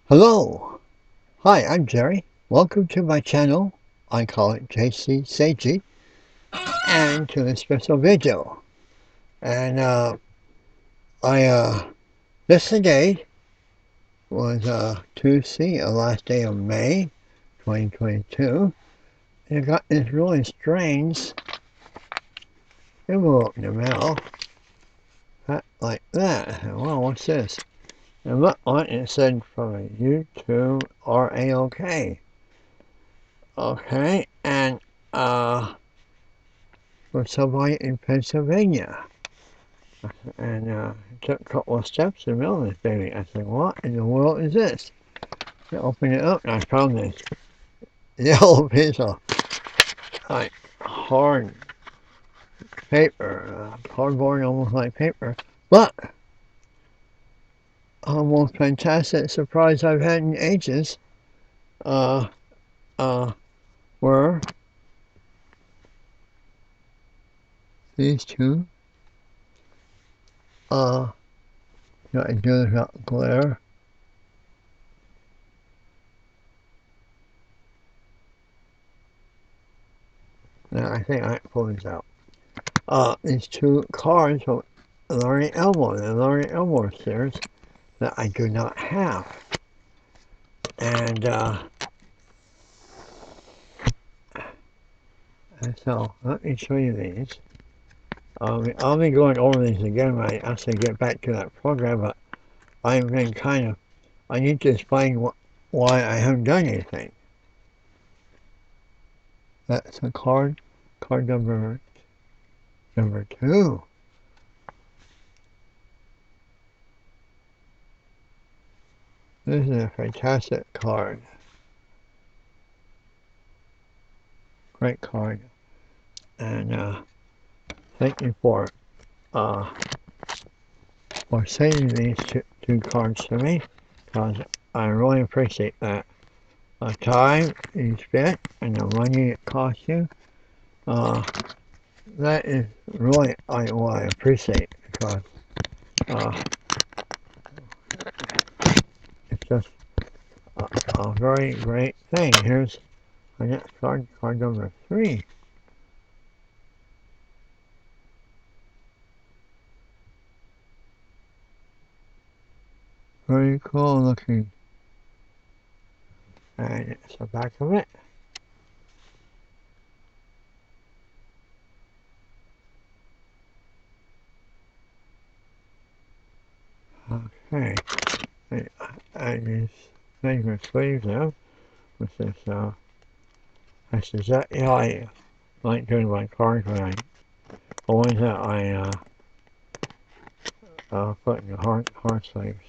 Hello! Hi, I'm Jerry. Welcome to my channel. I call it JC Seiji, and to this special video. And yesterday was Tuesday, the last day of May 2022. And I got this really strange envelope in the mail. Like that. Well, what's this? And look on it, said from YouTube Raok. Okay, and for somebody in Pennsylvania. And took a couple of steps to mail this baby. I said, what in the world is this? I opened it up and I found this yellow piece of like hard paper, cardboard almost like paper. But the most fantastic surprise I've had in ages uh, were these two. I do this without glare. Now I think I can pull these out. These two cards from Larry Elmore, the Larry Elmore series that I do not have. And so let me show you these. I'll be going over these again when I actually get back to that program, but I've been I need to explain why I haven't done anything. That's a card number 2. This is a fantastic card. Great card. And thank you for sending these two cards to me, because I really appreciate that. The time you spent and the money it costs you, that is really what I appreciate, because it's just a very great thing. Here's my next card number 3. Very cool looking. And it's the back of it. Okay. And these things with sleeves now. With this, that's exactly how I like doing my cards when I, the ones that I put in the heart sleeves.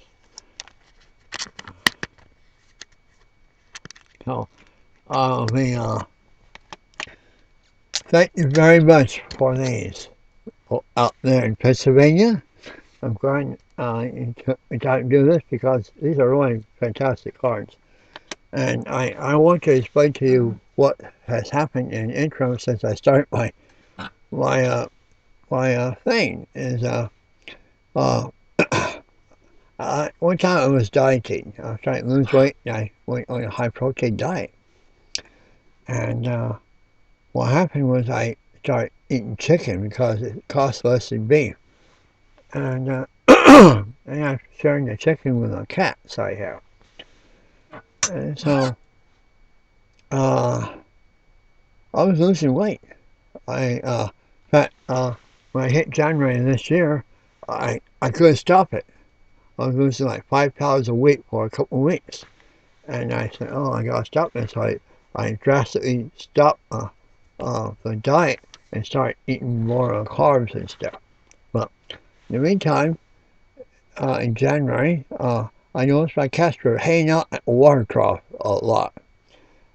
So, thank you very much for these out there in Pennsylvania. I'm glad you took the time to do this, because these are really fantastic cards. And I want to explain to you what has happened in intro since I started my thing. Is one time I was dieting. I was trying to lose weight, and I went on a high protein diet. And what happened was I started eating chicken because it costs less than beef. And and I'm sharing the chicken with the cats I have. And so I was losing weight. In fact, when I hit January this year, I couldn't stop it. I was losing like 5 pounds a week for a couple of weeks. And I said, oh, I gotta stop this. So I drastically stopped the diet and started eating more carbs and stuff. But in the meantime, in January, I noticed my cats were hanging out at the water trough a lot.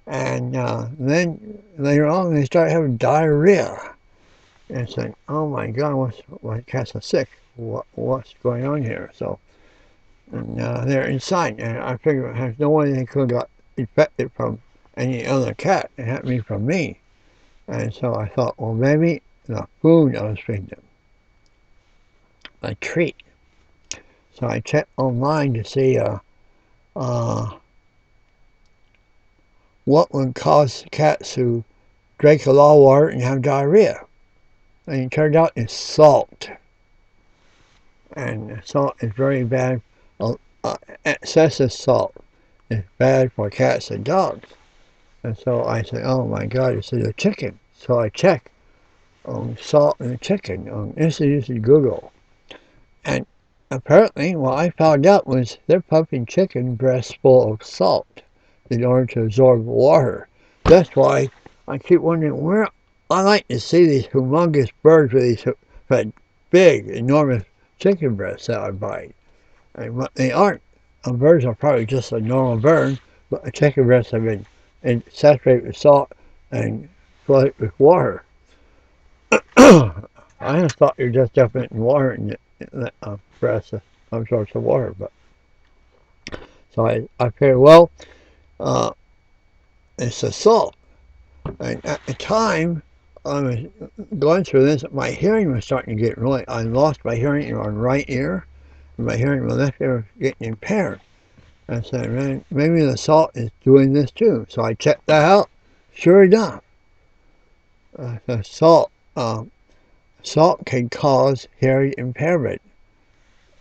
And then later on, they started having diarrhea. And it's like, oh my God, my cats are sick. What's going on here? So, and they're inside, and I figured there's no way they could have got infected from any other cat. It had to be from me. And so I thought, well, maybe the food I was feeding them, a treat. So I checked online to see uh, what would cause cats to drink a lot of water and have diarrhea. And it turned out it's salt. And salt is very bad. Excessive salt is bad for cats and dogs. And so I said, oh my God, it's in the chicken. So I checked on salt in the chicken on Instant Google. And apparently what I found out was they're pumping chicken breasts full of salt in order to absorb water. That's why I keep wondering where I like to see these humongous birds with these big, enormous chicken breasts that I buy. And what they aren't. Birds are probably just a normal bird, but the chicken breasts have been saturated with salt and flooded with water. I just thought you're just dumping water in the breast of some sorts of water, but so I figured, well, uh, it's the salt. And at the time I was going through this, my hearing was starting to get really. I lost my hearing in my right ear, and my hearing in my left ear was getting impaired. I said, man, maybe the salt is doing this too. So I checked that out. Sure enough, the salt can cause hearing impairment.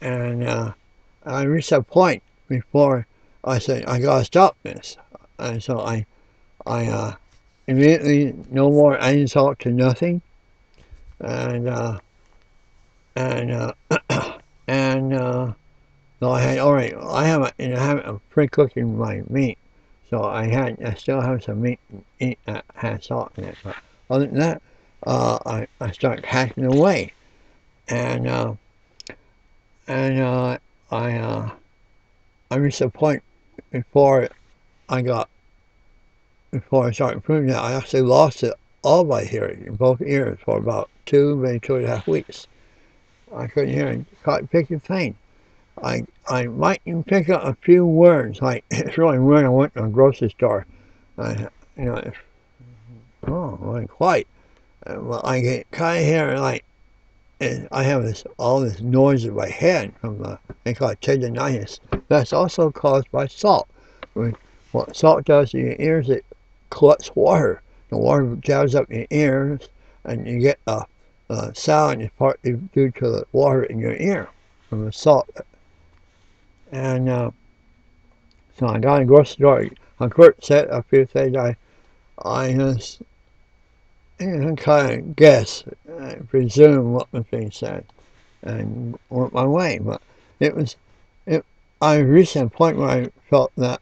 And I reached a point before I said, I gotta stop this. And so I immediately no more adding salt to nothing. And and and so I had already I have in the habit of pre-cooking my meat. So I still have some meat that has salt in it. But other than that, I start hacking away. And and I reached a point before I got before I started improving that I actually lost it all my hearing in both ears for about maybe 2.5 weeks. I couldn't hear it. Caught picking pain. I might even pick up a few words. Like it's really weird. I went to a grocery store. I you know it's, oh not quite. Well, I get kind of hear like and I have all this noise in my head from they call it tendonitis. That's also caused by salt. What salt does in your ears, it collects water. The water jams up your ears, and you get a sound is partly due to the water in your ear from the salt. And so I got a grocery store. Kurt said a few things. I just kind of guess, presume what was being said, and went my way. But it was, it. I reached a point where I felt that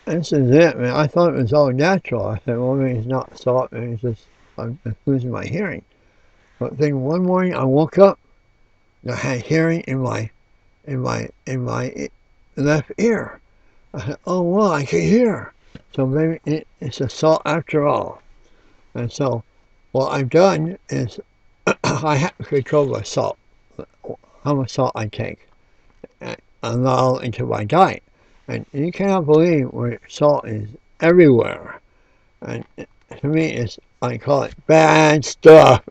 this is it, man. I thought it was all natural. I said, well, maybe it's not salt. Maybe it's just I'm losing my hearing. But then one morning I woke up and I had hearing in my left ear. I said, oh well, I can hear. So maybe it's a salt after all. And so what I've done is I have to control my salt, how much salt I take, and allow into my diet. And you cannot believe where salt is everywhere. And to me, I call it bad stuff.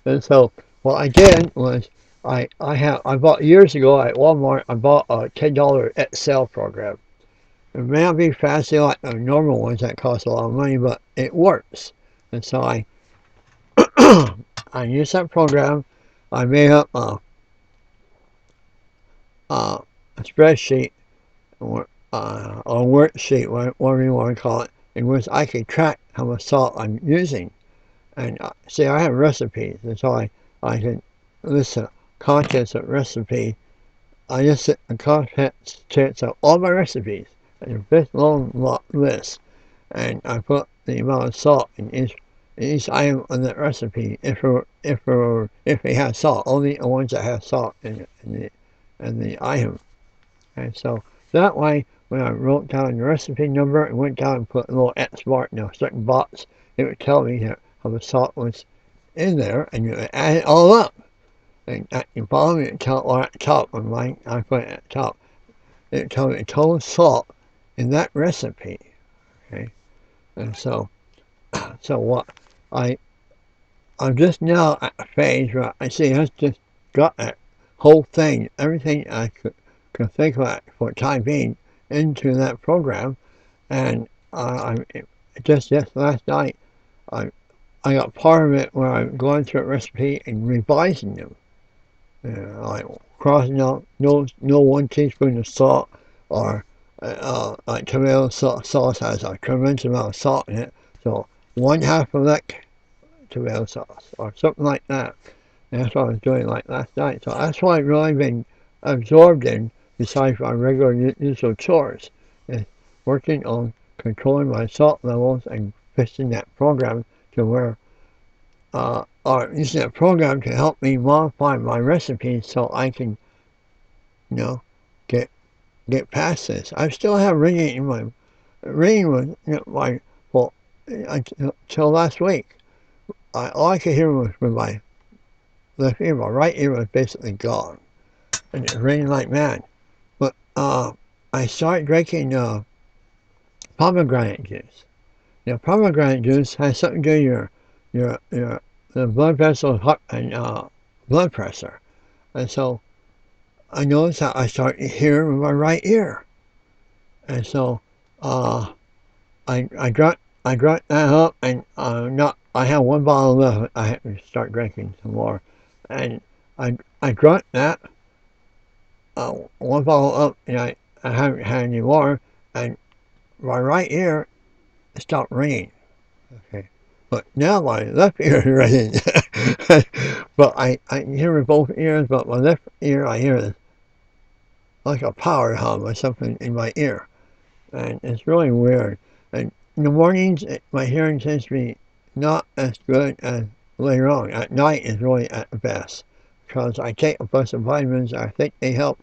And so what I did was I bought years ago at Walmart. I bought a $10 Excel program. It may not be fancy like the normal ones that cost a lot of money, but it works. And so I used that program. I made up a spreadsheet or a worksheet, whatever you want to call it, in which I can track how much salt I'm using. And see, I have recipes, and so I can list the contents of recipe. I just set the contents of all my recipes in a big long list, and I put the amount of salt in each item on that recipe if it has salt, only the ones that have salt in the item. And so that way, when I wrote down the recipe number and went down and put a little X mark in a certain box, it would tell me how the salt was in there, and you would add it all up. And you follow me at the top on mine, I put it at the top. It would tell me the total salt in that recipe. Okay, and so what I'm just now at a phase where I see I just got that whole thing, everything I could can think about for the time being into that program. And just last night, I I got part of it where I'm going through a recipe and revising them. Like crossing out no 1 teaspoon of salt, or like tomato sauce has a tremendous amount of salt in it, so 1/2 of that tomato sauce or something like that. And that's what I was doing like last night. So that's what I've really been absorbed in besides my regular usual chores, is working on controlling my salt levels and fixing that program to where or using that program to help me modify my recipes so I can, you know, get get past this. I still have ringing in my ringing was my well until last week. All I could hear was with my left ear. My right ear was basically gone, and it was ringing like mad. But I started drinking pomegranate juice. Pomegranate juice has something to do with your the blood vessel and blood pressure. And so I noticed that I started hearing with my right ear. And so uh, I drank that up, and not I have 1 bottle left. I have to start drinking some more, and I drank that 1 bottle up, and I haven't had any more, and my right ear stopped ringing. Okay. But now my left ear is ringing. But I hear with both ears, but my left ear I hear like a power hum or something in my ear. And it's really weird. And in the mornings, my hearing tends to be not as good as later on. At night is really at the best, because I take a bunch of vitamins. I think they help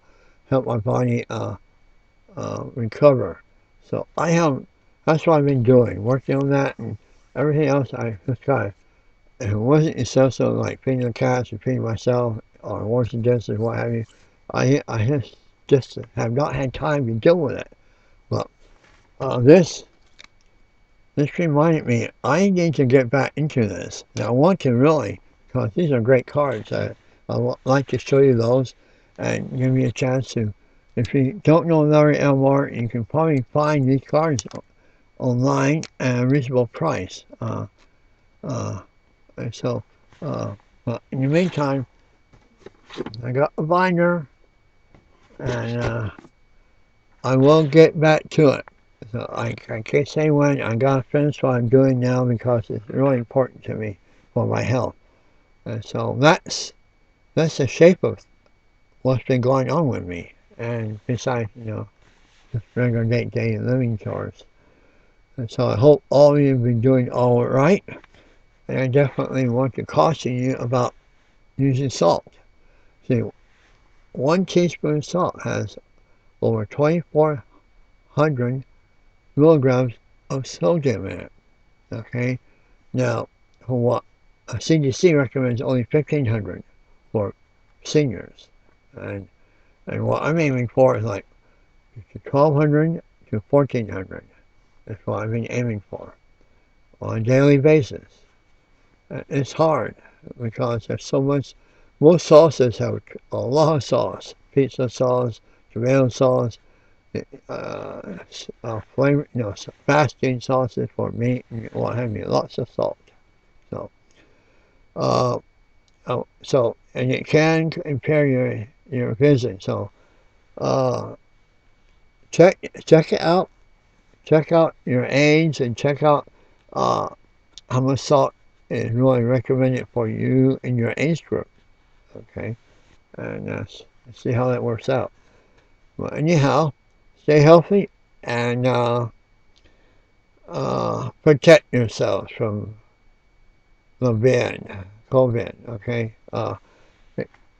my body recover. So that's what I've been doing, working on that, and everything else I just got. If it wasn't essential, like feeding the cats or feeding myself or washing dishes, what have you, I just have not had time to deal with it. But this reminded me I need to get back into this. Now I want to really, because these are great cards. I would like to show you those and give you a chance to. If you don't know Larry Elmore, you can probably find these cards online at a reasonable price. Uh, and so, but in the meantime, I got a binder, and I will get back to it. So I can't say when. I gotta finish what I'm doing now because it's really important to me for my health. And so that's the shape of what's been going on with me. And besides, just regular day living chores. And so I hope all of you have been doing all right. And I definitely want to caution you about using salt. See, 1 teaspoon of salt has over 2,400 milligrams of sodium in it. Okay? Now, for what CDC recommends only 1,500 for seniors. And what I'm aiming for is like 1,200 to 1,400. That's what I've been aiming for on a daily basis. It's hard because there's so much. Most sauces have a lot of sauce. Pizza sauce, tomato sauce, flavor, basting sauces for meat and what have you. Lots of salt. So, uh, and it can impair your vision. So, check it out. Check out your age and check out how much salt is really recommended for you and your age group. Okay, and see how that works out. But anyhow, stay healthy and protect yourselves from the COVID. Okay.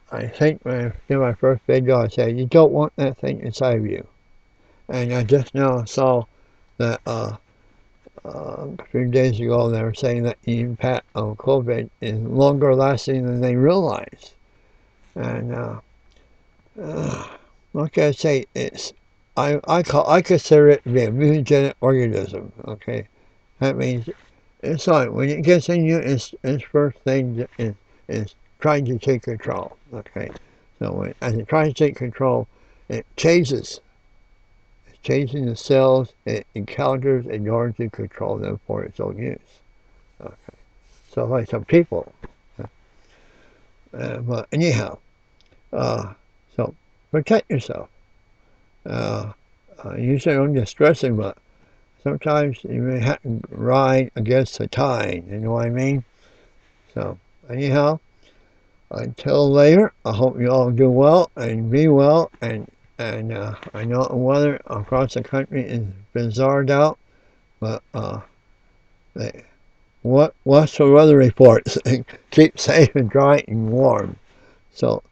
I think when I did my first video, I said you don't want that thing inside of you. And I just now saw that a few days ago they were saying that the impact of COVID is longer lasting than they realize. And like I say, I consider it to be a mutagenic organism. Okay, that means it's like when it gets in you, its first thing is trying to take control. Okay, so as it tries to take control, It chases. It's chasing the cells it encounters in order to control them for its own use. Okay. So like some people. But anyhow, so protect yourself. Uh, usually I'm just stressing, but sometimes you may have to ride against the tide. You know what I mean? So anyhow, until later, I hope you all do well and be well. And I know the weather across the country is bizarred out, but what's the weather reports? Keep safe and dry and warm. So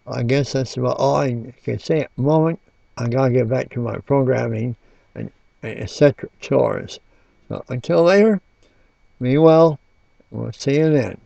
I guess that's about all I can say at the moment. I gotta get back to my programming and etc. chores. So until later, be well. We'll see you then.